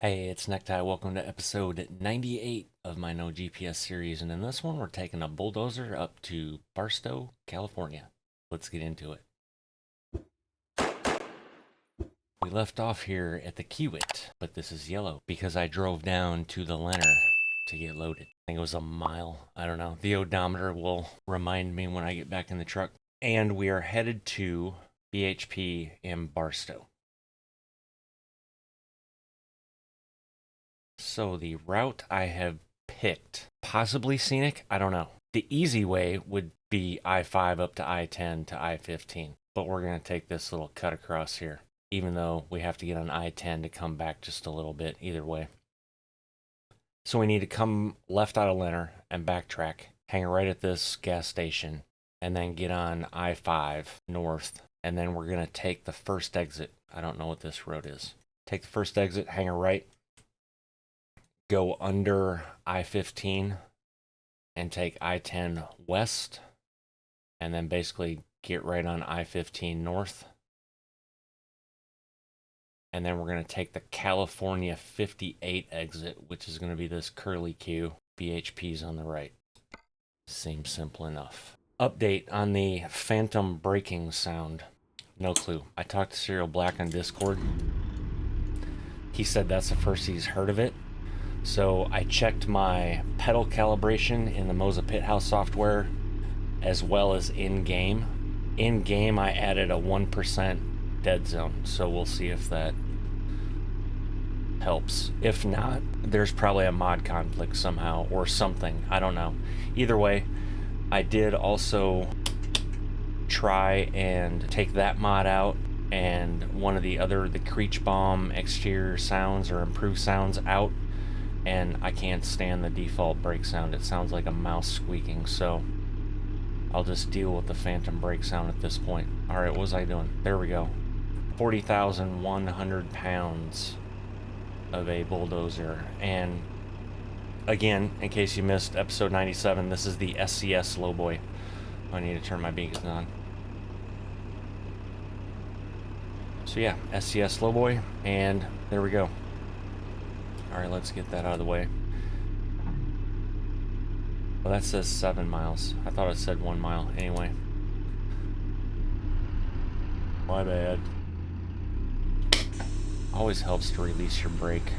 Hey, it's NECKTIE. Welcome to episode 98 of my No GPS series. And in this one, we're taking a bulldozer up to Barstow, California. Let's get into it. We left off here at the Kiewit, but this is yellow because I drove down to the Leonard to get loaded. I think it was a mile. I don't know. The odometer will remind me when I get back in the truck. And we are headed to BHP in Barstow. So the route I have picked, possibly scenic, I don't know. The easy way would be I-5 up to I-10 to I-15, but we're going to take this little cut across here, even though we have to get on I-10 to come back just a little bit either way. So we need to come left out of Leonard and backtrack, hang right at this gas station, and then get on I-5 north, and then we're going to take the first exit. I don't know what this road is. Take the first exit, hang a right, go under I-15 and take I-10 west, and then basically get right on I-15 north. And then we're going to take the California 58 exit, which is going to be this curly Q. BHP's on the right. Seems simple enough. Update on the phantom braking sound. No clue. I talked to Serial Black on Discord. He said that's the first he's heard of it. So I checked my pedal calibration in the Moza Pithouse software as well as in-game. In-game I added a 1% dead zone, so we'll see if that helps. If not, there's probably a mod conflict somehow or something. I don't know. Either way, I did also try and take that mod out and one of the Creech Bomb exterior sounds or improved sounds out. And I can't stand the default brake sound. It sounds like a mouse squeaking, so I'll just deal with the phantom brake sound at this point. Alright, what was I doing? There we go. 40,100 pounds of a bulldozer. And again, in case you missed episode 97, this is the SCS Lowboy. I need to turn my beacons on. So yeah, SCS Lowboy, and there we go. Alright, let's get that out of the way. Well, that says 7 miles. I thought it said 1 mile. Anyway. My bad. Always helps to release your brake.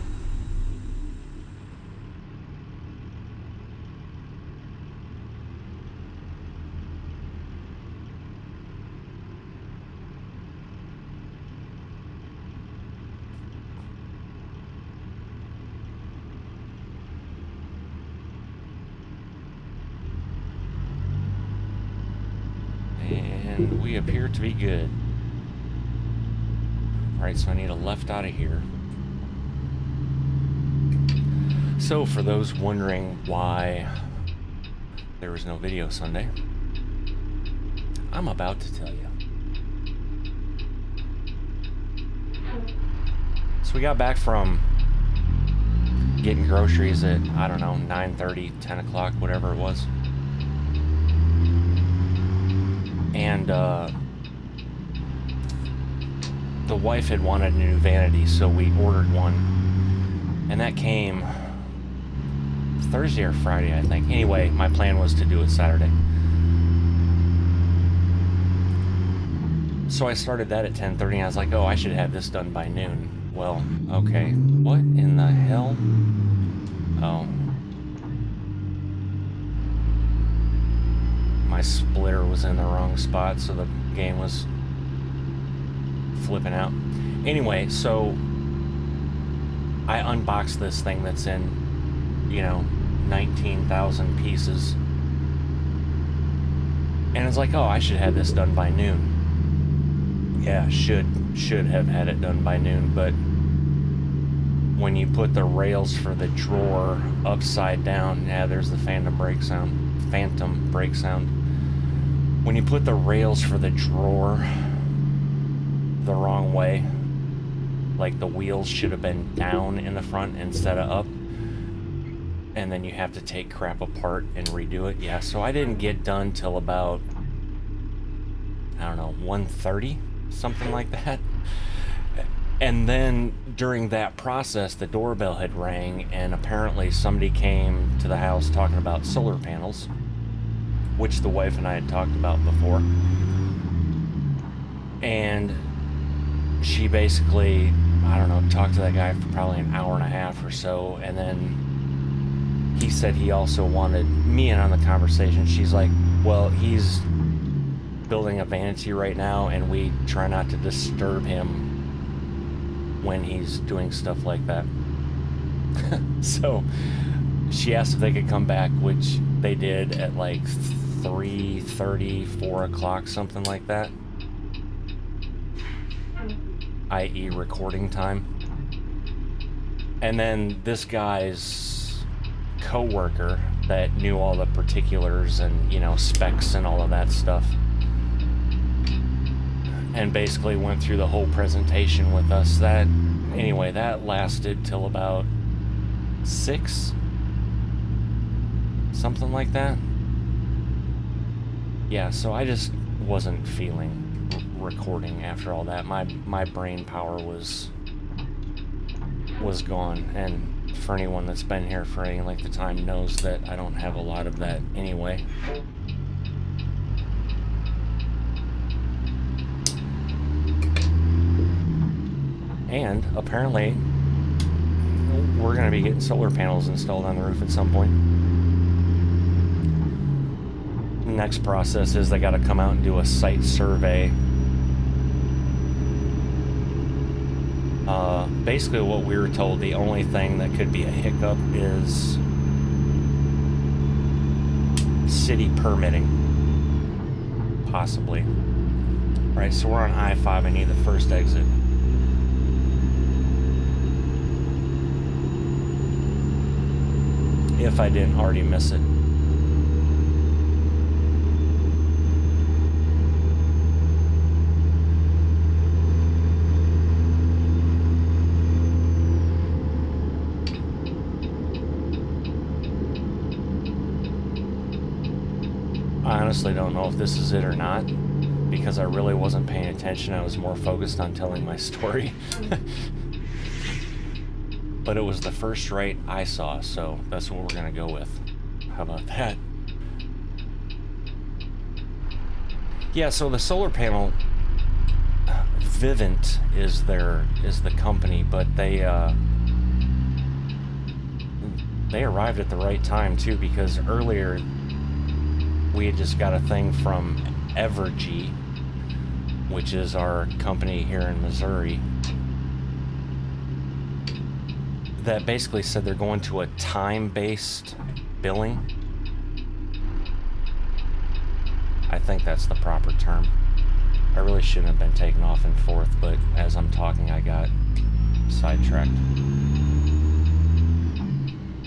And we appear to be good. Alright, so I need a left out of here. So for those wondering why there was no video Sunday, I'm about to tell you. So we got back from getting groceries at, I don't know, 9:30, 10 o'clock, whatever it was. And the wife had wanted a new vanity, so we ordered one. And that came Thursday or Friday, I think. Anyway, my plan was to do it Saturday. So I started that at 10:30, and I was like, oh, I should have this done by noon. Well, okay. What in the hell? Oh. My splitter was in the wrong spot, so the game was flipping out. Anyway, so I unboxed this thing that's in, 19,000 pieces. And it's like, oh, I should have this done by noon. Yeah, should have had it done by noon, but when you put the rails for the drawer upside down, yeah, there's the phantom brake sound. When you put the rails for the drawer the wrong way, like the wheels should have been down in the front instead of up, and then you have to take crap apart and redo it. Yeah, so I didn't get done till about, I don't know, 1:30, something like that. And then during that process, the doorbell had rang, and apparently somebody came to the house talking about solar panels, which the wife and I had talked about before. And she basically, I don't know, talked to that guy for probably an hour and a half or so, and then he said he also wanted me in on the conversation. She's like, well, he's building a vanity right now, and we try not to disturb him when he's doing stuff like that. So she asked if they could come back, which they did at like 3:30, 4 o'clock, something like that, i.e. recording time. And then this guy's co-worker that knew all the particulars and, you know, specs and all of that stuff, and basically went through the whole presentation with us. That, anyway, that lasted till about 6, something like that. Yeah, so I just wasn't feeling recording after all that. My brain power was gone, and for anyone that's been here for any length of time knows that I don't have a lot of that anyway. And apparently, we're going to be getting solar panels installed on the roof at some point. The next process is they got to come out and do a site survey. Basically, what we were told, the only thing that could be a hiccup is city permitting. Possibly. Right, so we're on I-5. I need the first exit. If I didn't already miss it. I honestly don't know if this is it or not, because I really wasn't paying attention. I was more focused on telling my story. But it was the first right I saw, so that's what we're gonna go with. How about that? Yeah, so the solar panel, Vengence is the company, but they arrived at the right time too, because earlier we had just got a thing from Evergy, which is our company here in Missouri, that basically said they're going to a time-based billing. I think that's the proper term. I really shouldn't have been taken off and forth, but as I'm talking, I got sidetracked.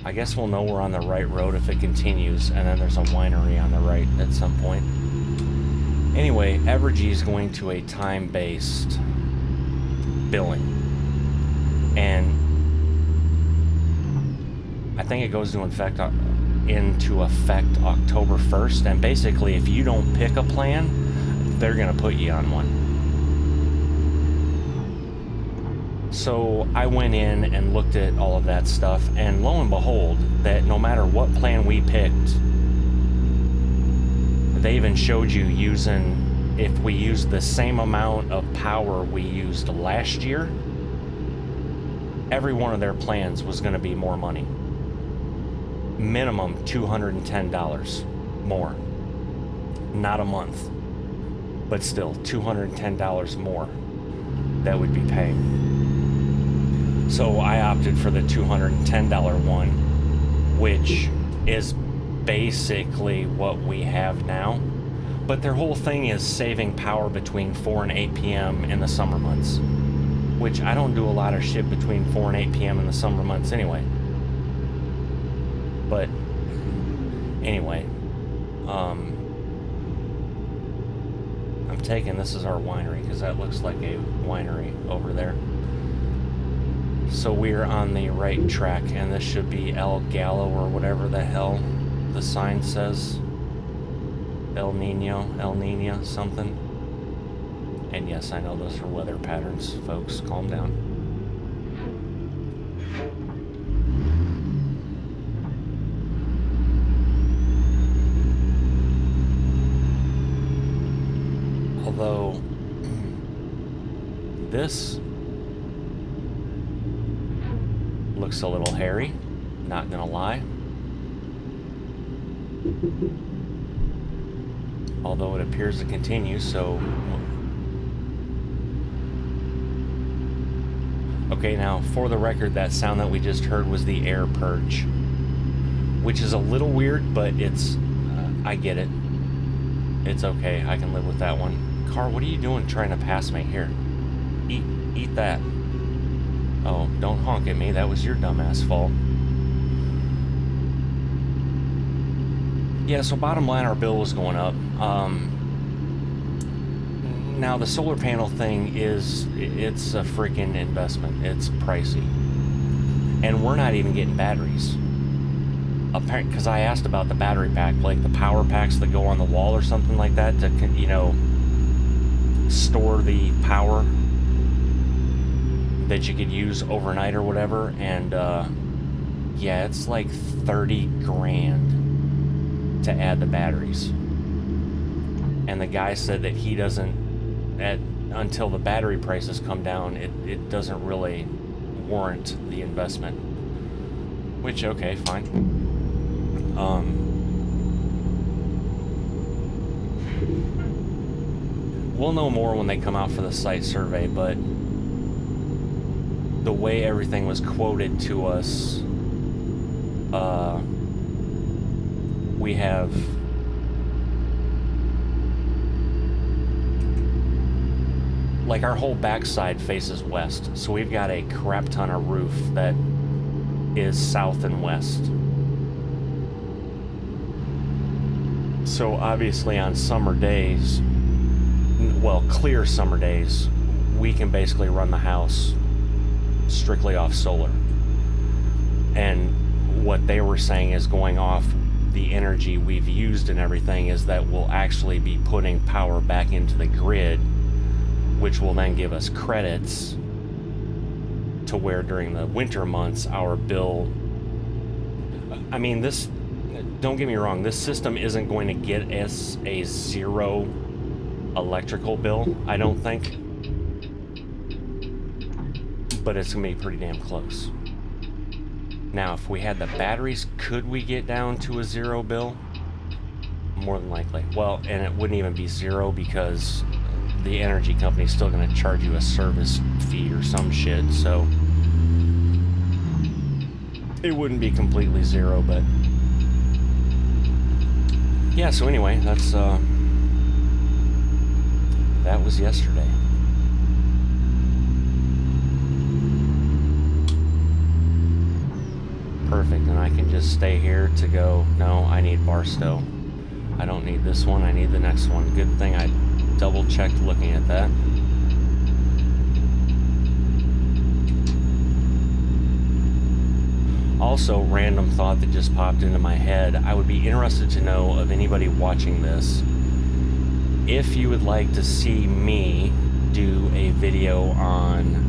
I guess we'll know we're on the right road if it continues, and then there's a winery on the right at some point. Anyway, Evergy is going to a time-based billing. And I think it goes into effect October 1st, and basically if you don't pick a plan, they're going to put you on one. So I went in and looked at all of that stuff, and lo and behold, that no matter what plan we picked, they even showed you using, if we used the same amount of power we used last year, every one of their plans was going to be more money. Minimum $210 more. Not a month, but still $210 more that would be paying. So I opted for the $210 one, which is basically what we have now. But their whole thing is saving power between 4 and 8 p.m. in the summer months, which I don't do a lot of shit between 4 and 8 p.m. in the summer months anyway. But anyway, I'm taking, this is our winery, because that looks like a winery over there. So we're on the right track, and this should be El Gallo or whatever the hell the sign says. El Nino, something. And yes, I know those are weather patterns, folks. Calm down. Although, this looks a little hairy, not gonna lie. Although it appears to continue, so... Okay, now, for the record, that sound that we just heard was the air purge. Which is a little weird, but it's... I get it. It's okay, I can live with that one. Car, what are you doing trying to pass me? Here. Eat that. Oh, don't honk at me, that was your dumbass fault. Yeah, so bottom line, our bill was going up. Now the solar panel thing it's a freaking investment. It's pricey. And we're not even getting batteries. Apparently, because I asked about the battery pack, like the power packs that go on the wall or something like that to, you know, store the power that you could use overnight or whatever. And yeah, it's like 30 grand to add the batteries. And the guy said that he doesn't, until the battery prices come down, it doesn't really warrant the investment. Which, okay, fine. We'll know more when they come out for the site survey, but the way everything was quoted to us, we have like our whole backside faces west, so we've got a crap ton of roof that is south and west. So obviously on summer days, well, clear summer days, we can basically run the house strictly off solar. And what they were saying is going off the energy we've used and everything is that we'll actually be putting power back into the grid, which will then give us credits to where during the winter months our bill, I mean, this, don't get me wrong, this system isn't going to get us a zero electrical bill, I don't think, but it's gonna be pretty damn close. Now, if we had the batteries, could we get down to a zero bill? More than likely. Well, and it wouldn't even be zero because the energy company's still gonna charge you a service fee or some shit, so it wouldn't be completely zero, but yeah, so anyway, that's that was yesterday. Perfect, and I can just stay here to go, no, I need Barstow. I don't need this one, I need the next one. Good thing I double checked looking at that. Also, random thought that just popped into my head. I would be interested to know of anybody watching this if you would like to see me do a video on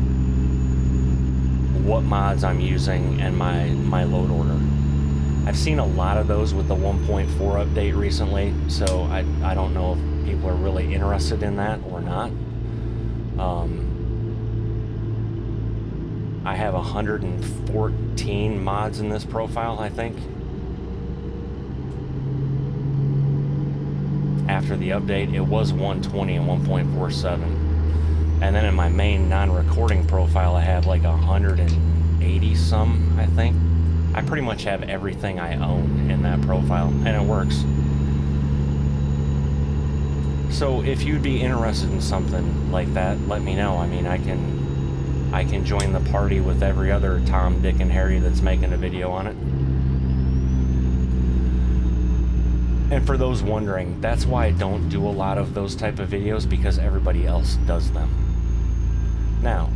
what mods I'm using and my load order. I've seen a lot of those with the 1.4 update recently, so I don't know if people are really interested in that or not. I have 114 mods in this profile, I think. After the update, it was 120 and 1.47. And then in my main non-recording profile, I have like 180 some, I think. I pretty much have everything I own in that profile, and it works. So if you'd be interested in something like that, let me know. I mean, I can join the party with every other Tom, Dick, and Harry that's making a video on it. And for those wondering, that's why I don't do a lot of those type of videos, because everybody else does them. Now,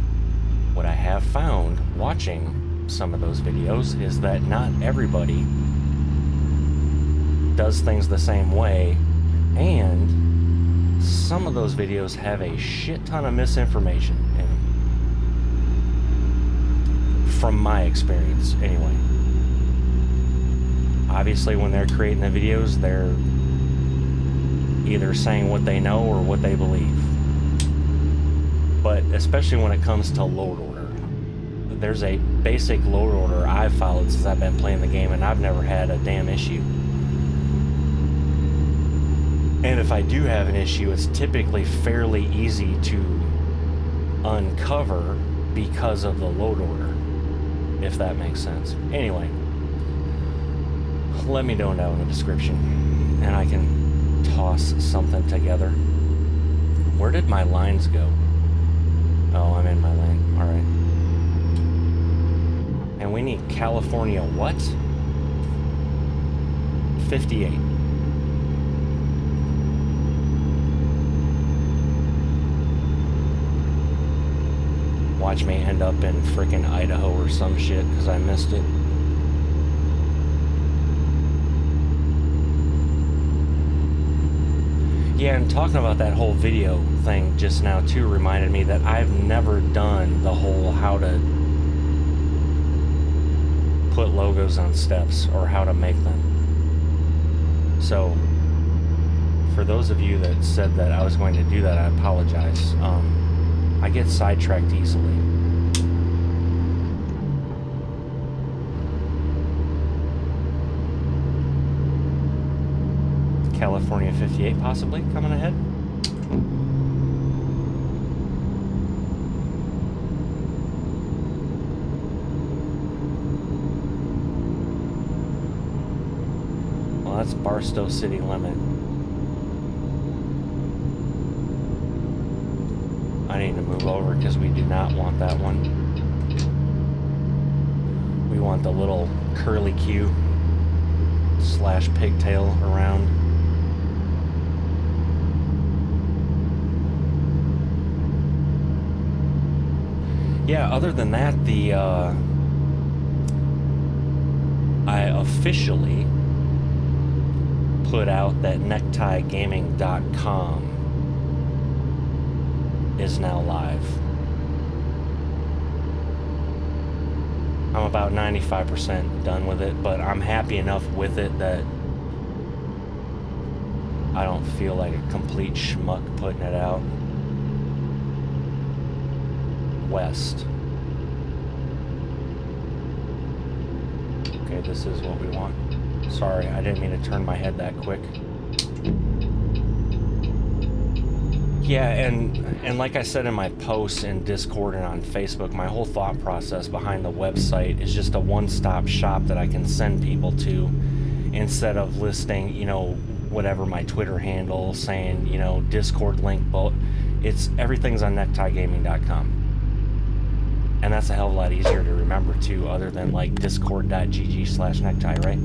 what I have found watching some of those videos is that not everybody does things the same way, and some of those videos have a shit ton of misinformation in them. From my experience, anyway. Obviously, when they're creating the videos, they're either saying what they know or what they believe. But especially when it comes to load order, there's a basic load order I've followed since I've been playing the game, and I've never had a damn issue. And if I do have an issue, it's typically fairly easy to uncover because of the load order, if that makes sense. Anyway, let me know down in the description, and I can toss something together. Where did my lines go? Oh, I'm in my lane. All right. And we need California what? 58. Watch me end up in frickin' Idaho or some shit because I missed it. Yeah, and talking about that whole video thing just now too reminded me that I've never done the whole how to put logos on steps or how to make them. So, for those of you that said that I was going to do that, I apologize. I get sidetracked easily. California 58 possibly coming ahead. Well, that's Barstow city limit. I need to move over because we do not want that one. We want the little curly Q / pigtail around. Yeah, other than that, I officially put out that NECKTIEGaming.com is now live. I'm about 95% done with it, but I'm happy enough with it that I don't feel like a complete schmuck putting it out. West. Okay, this is what we want. Sorry, I didn't mean to turn my head that quick. Yeah, and like I said in my posts in Discord and on Facebook, my whole thought process behind the website is just a one-stop shop that I can send people to instead of listing, you know, whatever my Twitter handle, saying, you know, Discord link, but it's everything's on NECKTIEGaming.com. And that's a hell of a lot easier to remember too, other than like discord.gg/necktie, right?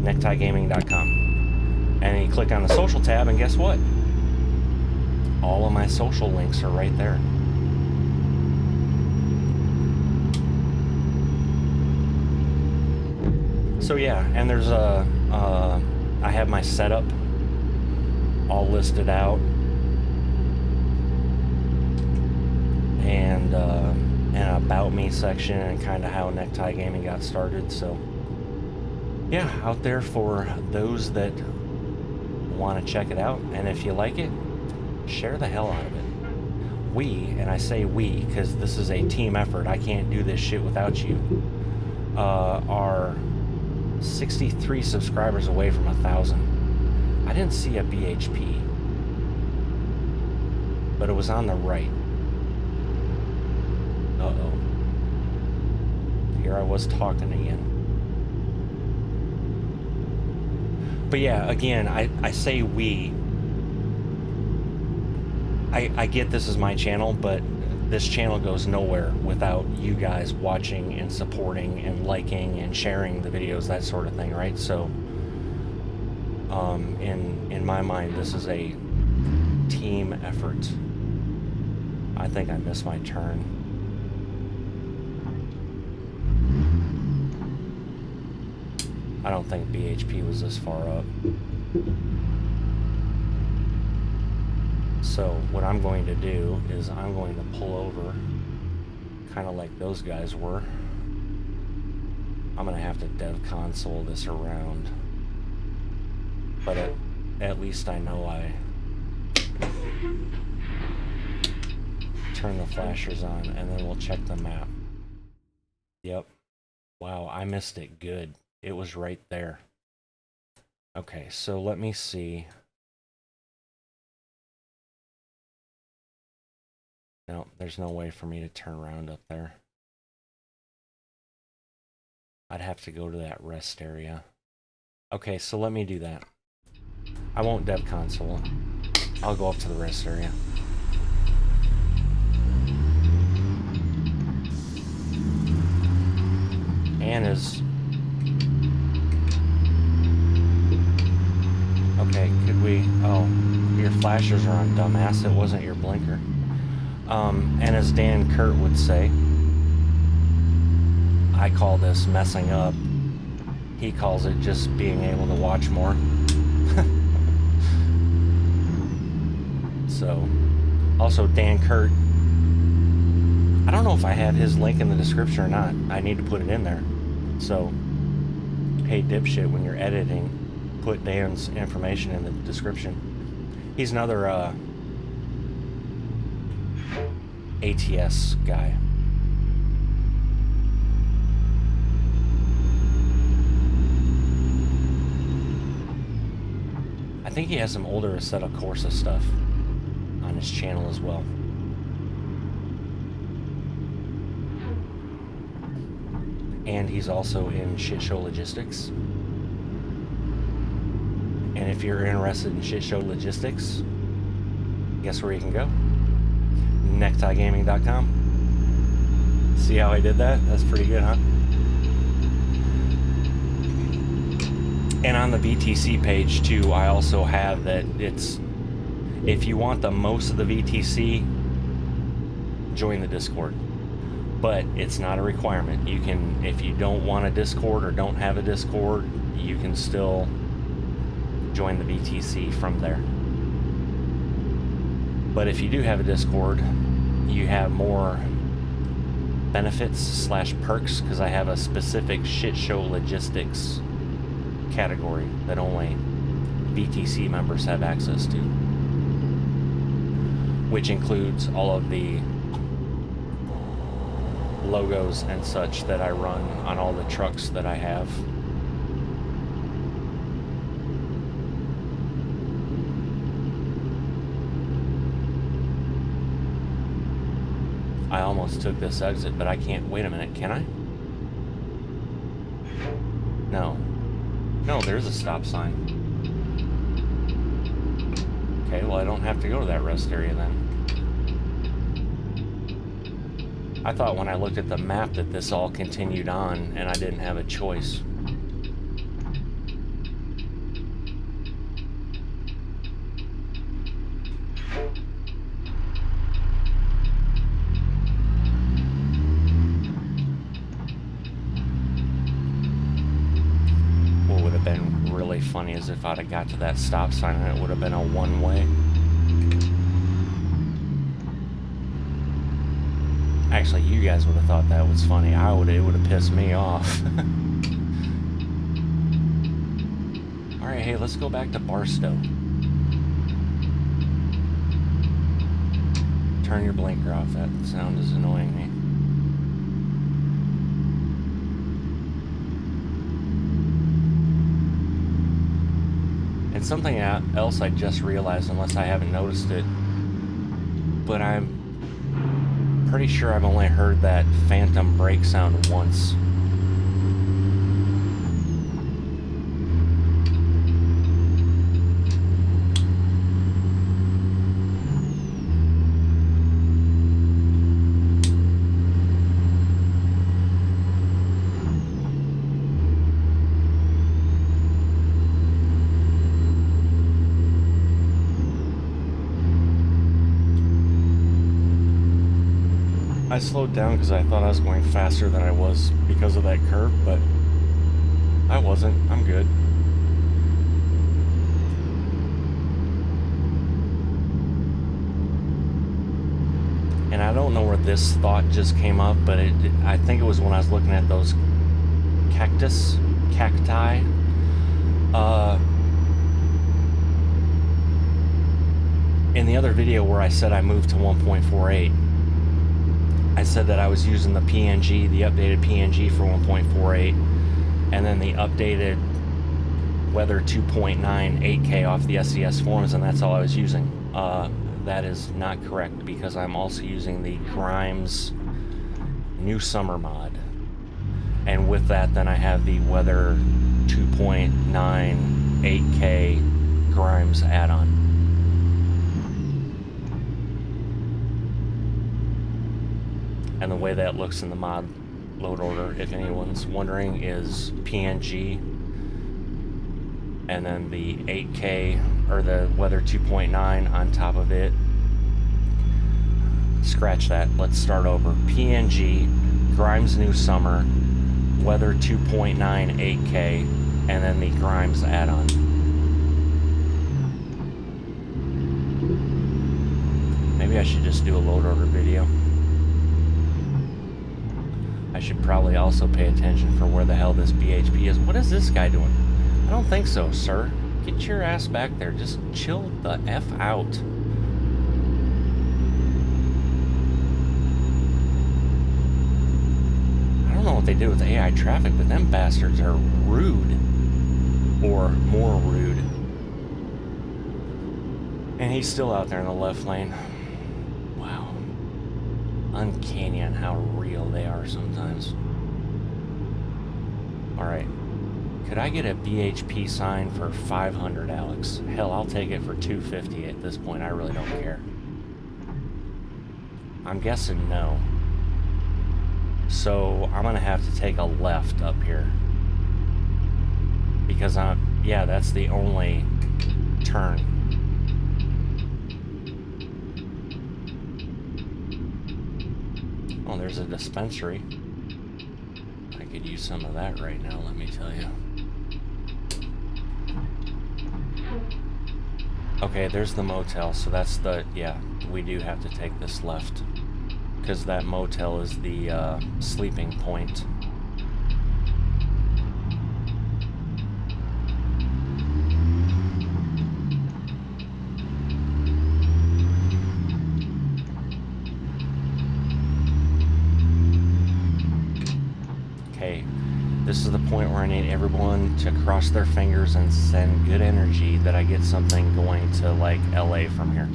NECKTIEGaming.com. And then you click on the social tab, and guess what? All of my social links are right there. So yeah, and there's I have my setup all listed out, and an about me section, and kind of how NECKTIE Gaming got started. So yeah, out there for those that want to check it out, and if you like it, share the hell out of it. We, and I say we because this is a team effort, I can't do this shit without you, are 63 subscribers away from 1,000. I didn't see a BHP, but it was on the right. Uh-oh. Here I was talking again. But yeah, again, I say we. I get this is my channel, but this channel goes nowhere without you guys watching and supporting and liking and sharing the videos, that sort of thing, right? So, in my mind, this is a team effort. I think I missed my turn. I don't think BHP was this far up. So what I'm going to do is I'm going to pull over, kind of like those guys were. I'm going to have to dev console this around. But at least I know I turn the flashers on, and then we'll check the map. Yep. Wow, I missed it good. It was right there. Okay, so let me see. No, there's no way for me to turn around up there. I'd have to go to that rest area. Okay, so let me do that. I won't dev console. I'll go up to the rest area. Anna's... Okay, could we... Oh, your flashers are on, dumbass. It wasn't your blinker. And as Dan Kurt would say, I call this messing up. He calls it just being able to watch more. So, also Dan Kurt, I don't know if I have his link in the description or not. I need to put it in there. So, hey dipshit, when you're editing, put Dan's information in the description. He's another ATS guy. I think he has some older Assetto Corsa stuff on his channel as well. And he's also in Shit Show Logistics. And if you're interested in Shit Show Logistics, guess where you can go? NECKTIEGaming.com. See how I did that? That's pretty good, huh? And on the VTC page too, I also have that it's, if you want the most of the VTC, join the Discord. But it's not a requirement. You can, if you don't want a Discord or don't have a Discord, you can still join the VTC from there. But if you do have a Discord, you have more benefits / perks, because I have a specific Shit Show Logistics category that only VTC members have access to, which includes all of the logos and such that I run on all the trucks that I have. I almost took this exit, but I can't. Wait a minute, can I? No. No, there's a stop sign. Okay, well I don't have to go to that rest area then. I thought when I looked at the map that this all continued on and I didn't have a choice. What would have been really funny is if I'd have got to that stop sign and it would have been a one-way. Actually, you guys would have thought that was funny. It would have pissed me off. Alright, hey, let's go back to Barstow. Turn your blinker off. That sound is annoying me. And something else I just realized, unless I haven't noticed it, but I'm pretty sure I've only heard that phantom brake sound once. I slowed down because I thought I was going faster than I was because of that curve, but I wasn't. I'm good. And I don't know where this thought just came up, but I think it was when I was looking at those cacti. In the other video where I said I moved to 1.48, I said that I was using the PNG, the updated PNG for 1.48, and then the updated Weather 2.9 8K off the SCS forums, and that's all I was using. That is not correct, because I'm also using the Grimes New Summer mod. And with that, then I have the Weather 2.9 8K Grimes add-on. And the way that looks in the mod load order, if anyone's wondering, is PNG, and then the 8K, or the Weather 2.9 on top of it. Scratch that, let's start over. PNG, Grimes New Summer, Weather 2.9 8K, and then the Grimes add-on. Maybe I should just do a load order video. I should probably also pay attention for where the hell this BHP is. What is this guy doing? I don't think so, sir. Get your ass back there. Just chill the F out. I don't know what they did with the AI traffic, but them bastards are rude. Or more rude. And he's still out there in the left lane. Wow. Uncanny on how real they are sometimes. Alright. Could I get a BHP sign for 500, Alex? Hell, I'll take it for 250 at this point. I really don't care. I'm guessing no. So I'm gonna have to take a left up here. Because yeah, that's the only turn. Oh, there's a dispensary. I could use some of that right now, let me tell you. Okay, there's the motel, so that's the, yeah, we do have to take this left. Because that motel is the sleeping point. Okay, this is the point where I need everyone to cross their fingers and send good energy that I get something going to, like, LA from here.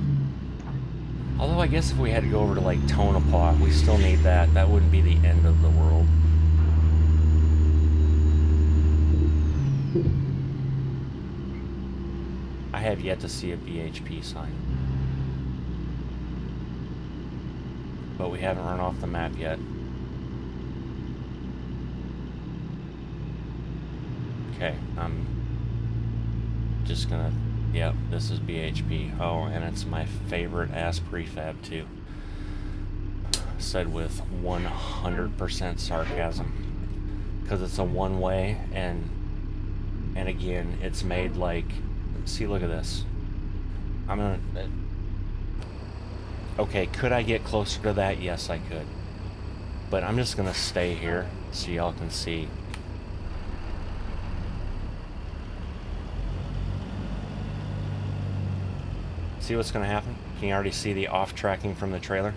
Although I guess if we had to go over to, like, Tonopah, we still need that. That wouldn't be the end of the world. I have yet to see a BHP sign. But we haven't run off the map yet. Okay, I'm just gonna, yep, this is BHP. Oh, and it's my favorite ass prefab too. Said with 100% sarcasm. Because it's a one-way, and again, it's made like, see, look at this. I'm gonna, okay, could I get closer to that? Yes, I could. But I'm just gonna stay here so y'all can see. See what's going to happen? Can you already see the off tracking from the trailer?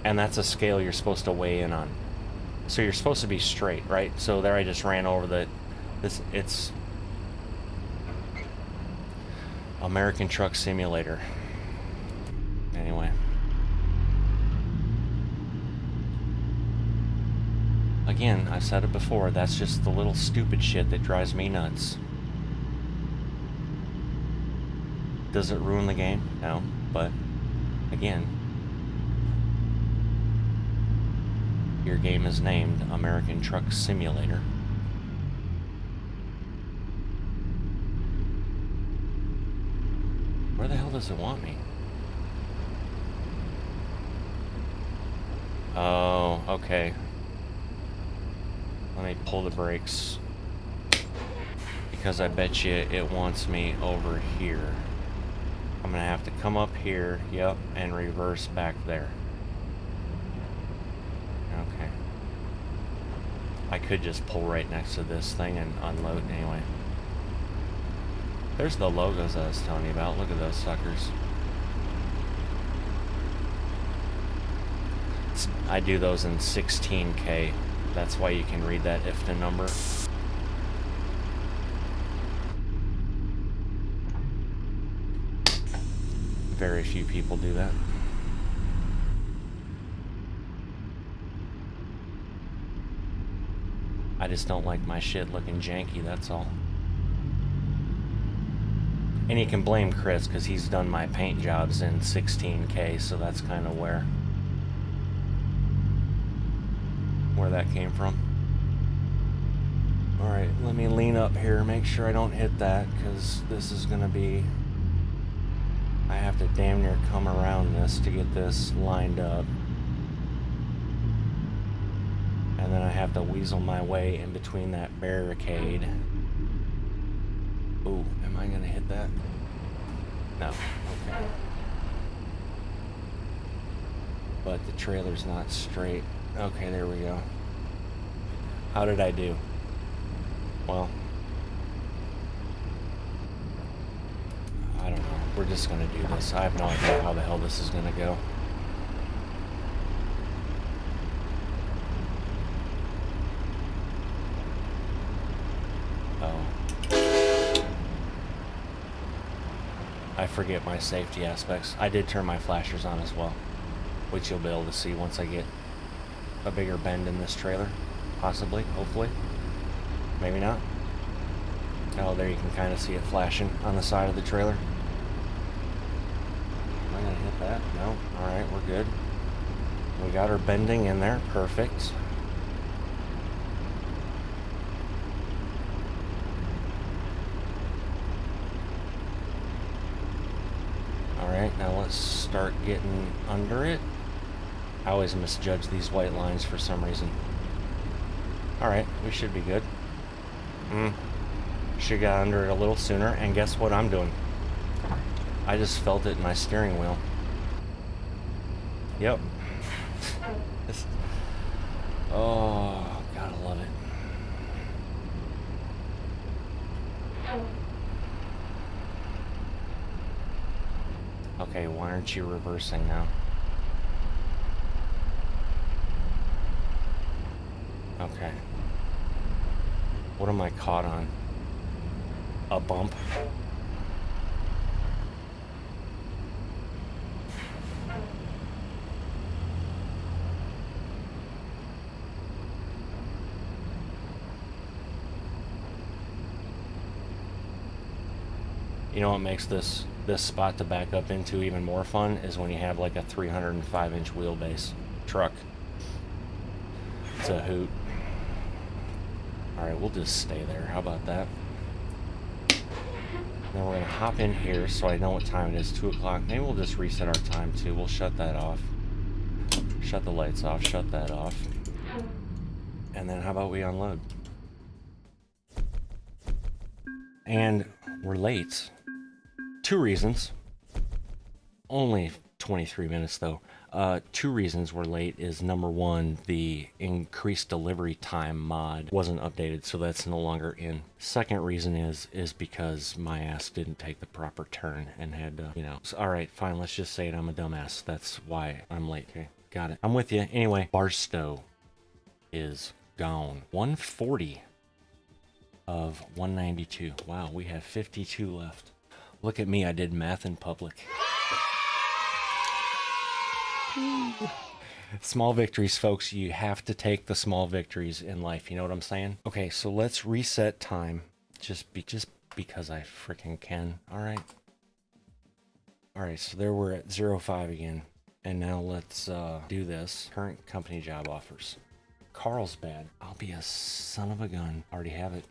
And that's a scale you're supposed to weigh in on. So you're supposed to be straight, right? So there I just ran over it's American Truck Simulator. Anyway. Again, I've said it before, that's just the little stupid shit that drives me nuts. Does it ruin the game? No, but again, your game is named American Truck Simulator. Where the hell does it want me? Oh, okay. Let me pull the brakes. because I bet you it wants me over here. I'm gonna have to come up here, yep, and reverse back there. Okay. I could just pull right next to this thing and unload anyway. There's the logos I was telling you about. Look at those suckers. I do those in 16K. That's why you can read that IFTA number. Very few people do that. I just don't like my shit looking janky, that's all. And you can blame Chris because he's done my paint jobs in 16K, so that's kind of where that came from. Alright, let me lean up here, make sure I don't hit that, because this is going to be... I have to damn near come around this to get this lined up. And then I have to weasel my way in between that barricade. Ooh, am I going to hit that? No, okay. But the trailer's not straight. Okay, there we go. How did I do? Well, I don't know. We're just gonna do this. I have no idea how the hell this is gonna go. Oh. I forget my safety aspects. I did turn my flashers on as well, which you'll be able to see once I get a bigger bend in this trailer. Possibly, hopefully. Maybe not. Oh, there you can kind of see it flashing on the side of the trailer. Am I gonna hit that? No. Alright, we're good. We got her bending in there. Perfect. Alright, now let's start getting under it. I always misjudge these white lines for some reason. Alright, we should be good. Should got under it a little sooner, and guess what I'm doing? I just felt it in my steering wheel. Yep. Oh, gotta love it. Okay, why aren't you reversing now? Okay. What am I caught on? A bump? You know what makes this spot to back up into even more fun is when you have like a 305-inch wheelbase truck. It's a hoot. Alright, we'll just stay there. How about that? Then we're going to hop in here so I know what time it is. 2 o'clock. Maybe we'll just reset our time too. We'll shut that off. Shut the lights off. Shut that off. And then how about we unload? And we're late. 2 reasons. Only 23 minutes though. 2 reasons we're late is number 1, the increased delivery time mod wasn't updated, so that's no longer in. Second reason is because my ass didn't take the proper turn and had to, you know. So, all right, fine, let's just say it. I'm a dumbass. That's why I'm late. Okay, got it. I'm with you. Anyway, Barstow is gone. 140 of 192. Wow, we have 52 left. Look at me. I did math in public. Small victories, folks. You have to take the small victories in life. You know what I'm saying? Okay, so let's reset time. Just because I freaking can. All right. All right, so there we're at 05 again. And now let's do this. Current company job offers. Carlsbad. I'll be a son of a gun. Already have it.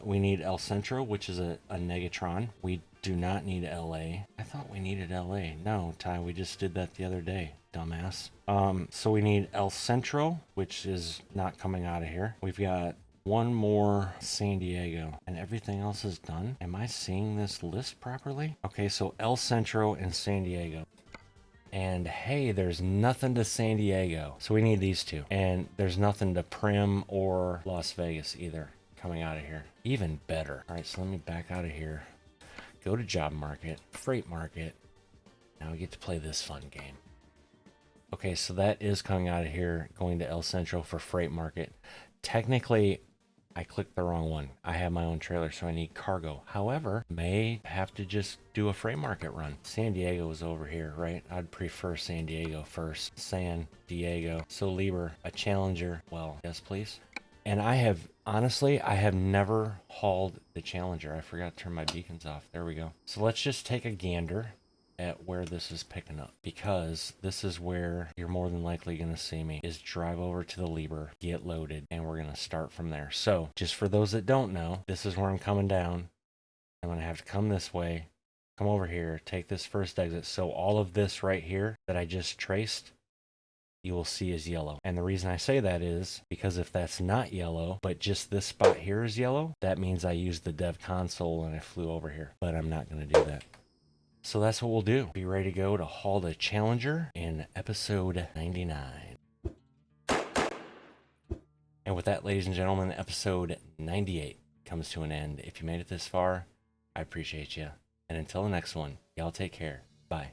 We need El Centro, which is a Negatron. We do not need LA. I thought we needed LA. No, Ty, we just did that the other day, dumbass. So we need El Centro, which is not coming out of here. We've got one more San Diego, and everything else is done. Am I seeing this list properly? Okay, so El Centro and San Diego. And hey, there's nothing to San Diego. So we need these two. And there's nothing to Prim or Las Vegas either coming out of here. Even better. All right, so let me back out of here. Go to job market, freight market. Now we get to play this fun game. Okay, so that is coming out of here, going to El Centro for freight market. Technically, I clicked the wrong one. I have my own trailer, so I need cargo. However, may have to just do a freight market run. San Diego is over here, right? I'd prefer San Diego first. San Diego. So Lieber, a Challenger. Well, yes, please. And I have, honestly, I have never hauled the Challenger. I forgot to turn my beacons off. There we go. So let's just take a gander at where this is picking up, because this is where you're more than likely going to see me, is drive over to the Lieber, get loaded, and we're going to start from there. So just for those that don't know, this is where I'm coming down. I'm going to have to come this way, come over here, take this first exit. So all of this right here that I just traced, you will see is yellow. And the reason I say that is because if that's not yellow, but just this spot here is yellow, that means I used the dev console and I flew over here, but I'm not going to do that. So that's what we'll do. Be ready to go to haul the Challenger in episode 99. And with that, ladies and gentlemen, episode 98 comes to an end. If you made it this far, I appreciate you. And until the next one, y'all take care. Bye.